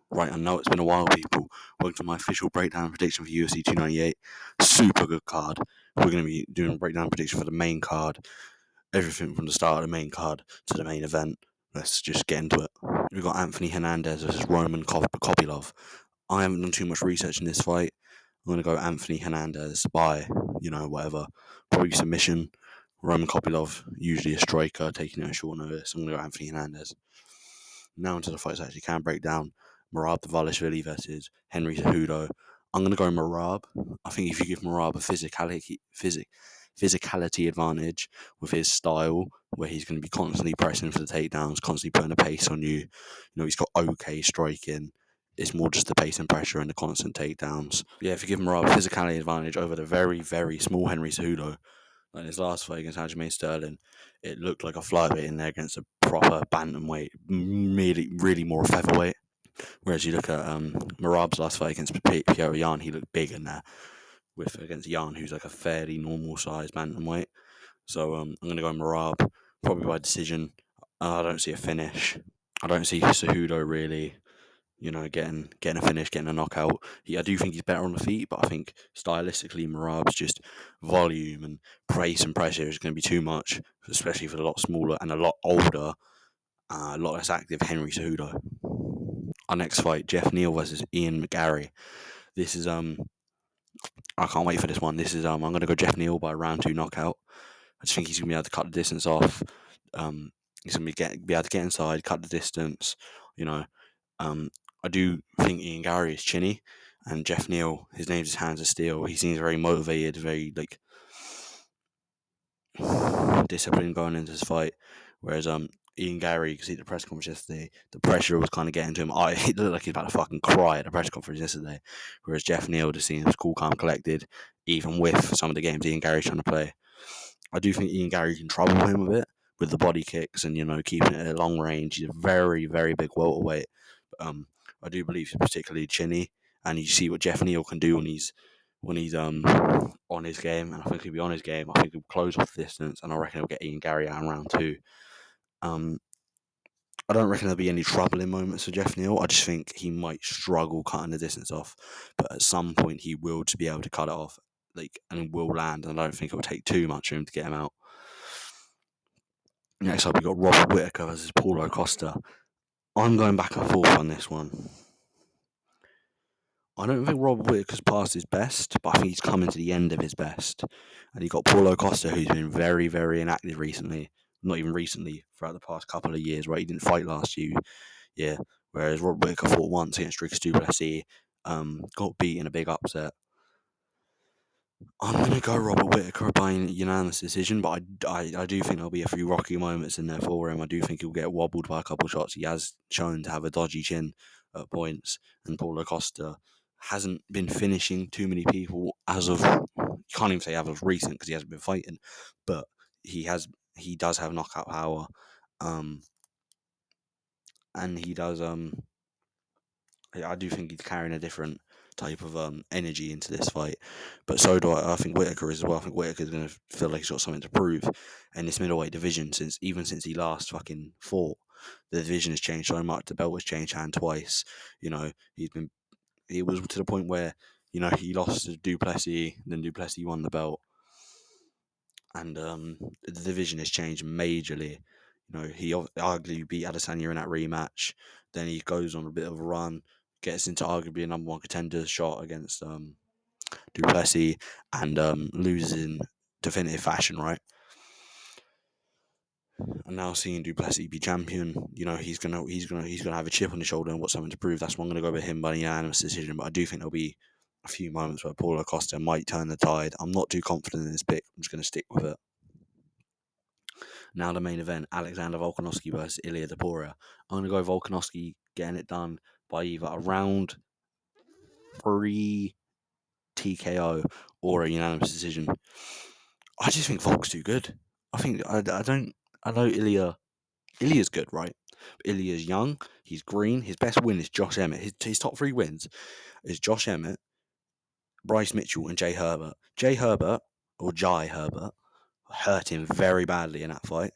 Right, I know it's been a while, people. Welcome to my official breakdown prediction for UFC 298. Super good card. We're going to be doing a breakdown prediction for the main card. Everything from the start of the main card to the main event. Let's just get into it. We've got Anthony Hernandez versus Roman Kopylov. I haven't done too much research in this fight. I'm going to go Anthony Hernandez by, whatever. Probably submission. Roman Kopylov, usually a striker, taking it at short notice. I'm going to go Anthony Hernandez. Now into the fights I actually can break down. Merab Dvalishvili versus Henry Cejudo. I'm going to go Merab. I think if you give Merab a physicality advantage with his style, where he's going to be constantly pressing for the takedowns, constantly putting a pace on you. He's got okay striking. It's more just the pace and pressure and the constant takedowns. Yeah, if you give Merab a physicality advantage over the very, very small Henry Cejudo, like his last fight against Aljamain Sterling, it looked like a flyweight in there against a proper bantamweight, really more a featherweight. Whereas you look at Merab's last fight against Pierre Yan, he looked big in there. Against Yan, who's like a fairly normal sized bantamweight. So I'm going to go Merab, probably by decision. I don't see a finish. I don't see Cejudo really, getting a finish, getting a knockout. I do think he's better on the feet, but I think stylistically, Merab's just volume and pace and pressure is going to be too much, especially for a lot smaller and a lot older, a lot less active Henry Cejudo. Our next fight, Jeff Neal versus Ian McGarry. This is I can't wait for this one. This is I'm going to go Jeff Neal by round 2 knockout. I just think he's going to be able to cut the distance off. He's going to be able to get inside, cut the distance. I do think Ian Gary is chinny, and Jeff Neal, his name's his hands of steel. He seems very motivated, very disciplined going into this fight. Whereas Ian Gary, you could see the press conference yesterday, the pressure was kind of getting to him. He looked like he's about to fucking cry at the press conference yesterday. Whereas Jeff Neal just seems cool, calm, collected, even with some of the games Ian Gary's trying to play. I do think Ian Gary can trouble him a bit with the body kicks and keeping it at long range. He's a very, very big welterweight. But, I do believe he's particularly chinny, and you see what Jeff Neal can do when he's on his game, and I think he'll be on his game. I think he'll close off the distance, and I reckon he'll get Ian Gary out in round 2. I don't reckon there'll be any troubling moments for Jeff Neal. I just think he might struggle cutting the distance off, but at some point he will just be able to cut it off, and will land. And I don't think it will take too much for him to get him out. Next up, we got Robert Whittaker versus Paulo Costa. I'm going back and forth on this one. I don't think Robert Whittaker's past his best, but I think he's coming to the end of his best. And you got Paulo Costa, who's been very, very inactive recently. Not even recently, throughout the past couple of years, right? He didn't fight last year. Yeah. Whereas Robert Whittaker fought once against Dricus du Plessis, got beat in a big upset. I'm going to go Robert Whittaker by unanimous decision, but I do think there'll be a few rocky moments in there for him. I do think he'll get wobbled by a couple of shots. He has shown to have a dodgy chin at points, and Paulo Costa hasn't been finishing too many people as of, you can't even say as of recent because he hasn't been fighting, but he does have knockout power, and he does, I do think he's carrying a different type of energy into this fight, but so do I think Whittaker as well. I think Whittaker's going to feel like he's got something to prove in this middleweight division, since he last fucking fought. The division has changed so much. The belt has changed hand twice. He was to the point where he lost to du Plessis, then du Plessis won the belt, and the division has changed majorly. He arguably beat Adesanya in that rematch. Then he goes on a bit of a run, gets into arguably a number 1 contender shot against du Plessis, and loses in definitive fashion, right? And now seeing du Plessis be champion, he's gonna have a chip on his shoulder and want something to prove. That's why I'm gonna go with him by unanimous decision. But I do think there'll be a few moments where Paulo Costa might turn the tide. I'm not too confident in this pick. I'm just gonna stick with it. Now the main event, Alexander Volkanovski versus Ilia Topuria. I'm gonna go Volkanovski getting it done by either a round 3 TKO or a unanimous decision. I just think Volk's too good. I know Ilya's good, right? But Ilya's young, he's green. His best win is Josh Emmett. His top 3 wins is Josh Emmett, Bryce Mitchell, and Jai Herbert. Jai Herbert hurt him very badly in that fight.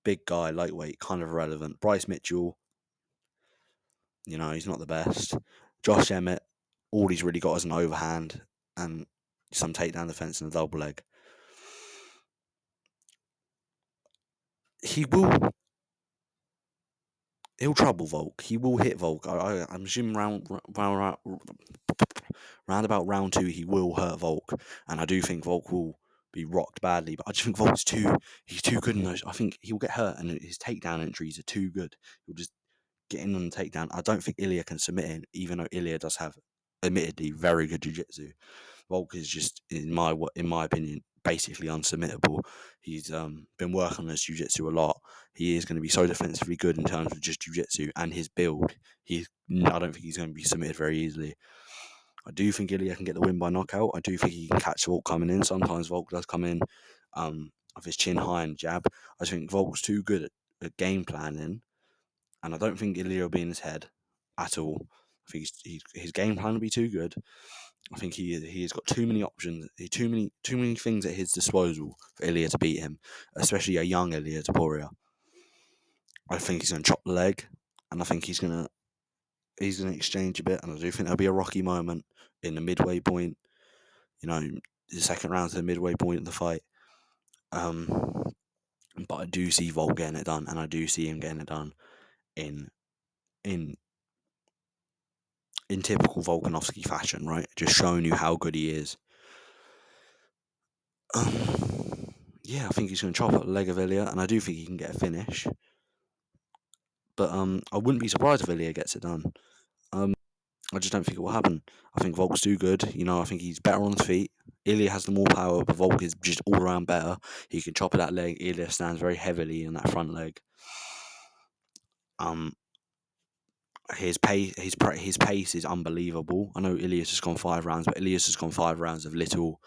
Big guy, lightweight, kind of irrelevant. Bryce Mitchell, He's not the best. Josh Emmett, all he's really got is an overhand and some takedown defense and a double leg. He'll trouble Volk. He will hit Volk. I'm assuming round about round 2 he will hurt Volk, and I do think Volk will be rocked badly. But I just think he's too good in those. I think he'll get hurt, and his takedown entries are too good. He'll just get in on the takedown. I don't think Ilya can submit him, even though Ilya does have, admittedly, very good jiu-jitsu. Volk is just, in my opinion, basically unsubmittable. He's been working on his jiu-jitsu a lot. He is going to be so defensively good in terms of just jiu-jitsu and his build. I don't think he's going to be submitted very easily. I do think Ilya can get the win by knockout. I do think he can catch Volk coming in. Sometimes Volk does come in with his chin high and jab. I think Volk's too good at game planning, and I don't think Ilya will be in his head at all. I think his game plan will be too good. I think he has got too many options, too many things at his disposal for Ilya to beat him, especially a young Ilya Taporia. I think he's going to chop the leg, and I think he's going to exchange a bit, and I do think there'll be a rocky moment in the midway point. The second round to the midway point of the fight. But I do see Volk getting it done, and I do see him getting it done in typical Volkanovski fashion, right? Just showing you how good he is. Yeah, I think he's going to chop up the leg of Ilya, and I do think he can get a finish. But I wouldn't be surprised if Ilya gets it done. I just don't think it will happen. I think Volk's too good. I think he's better on his feet. Ilya has the more power, but Volk is just all around better. He can chop at that leg. Ilya stands very heavily in that front leg. His pace is unbelievable. I know Ilya's just gone 5 rounds, but Ilya's just gone 5 rounds of little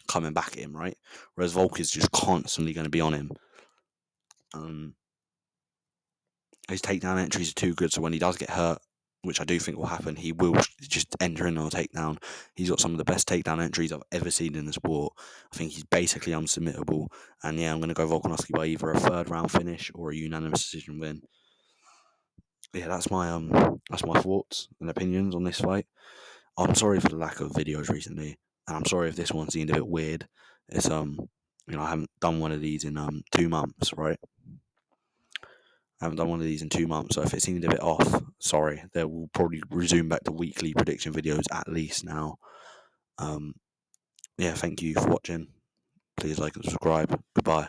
coming back at him, right? Whereas Volk is just constantly going to be on him. His takedown entries are too good, so when he does get hurt, which I do think will happen, he will just enter in on a takedown. He's got some of the best takedown entries I've ever seen in the sport. I think he's basically unsubmittable, and yeah, I'm going to go Volkanovski by either a 3rd round finish or a unanimous decision win. Yeah, that's my thoughts and opinions on this fight. I'm sorry for the lack of videos recently, and I'm sorry if this one seemed a bit weird. It's I haven't done one of these in 2 months, right? I haven't done one of these in 2 months, so if it seemed a bit off, sorry. They will probably resume back to weekly prediction videos at least now. Yeah, thank you for watching. Please like and subscribe. Goodbye.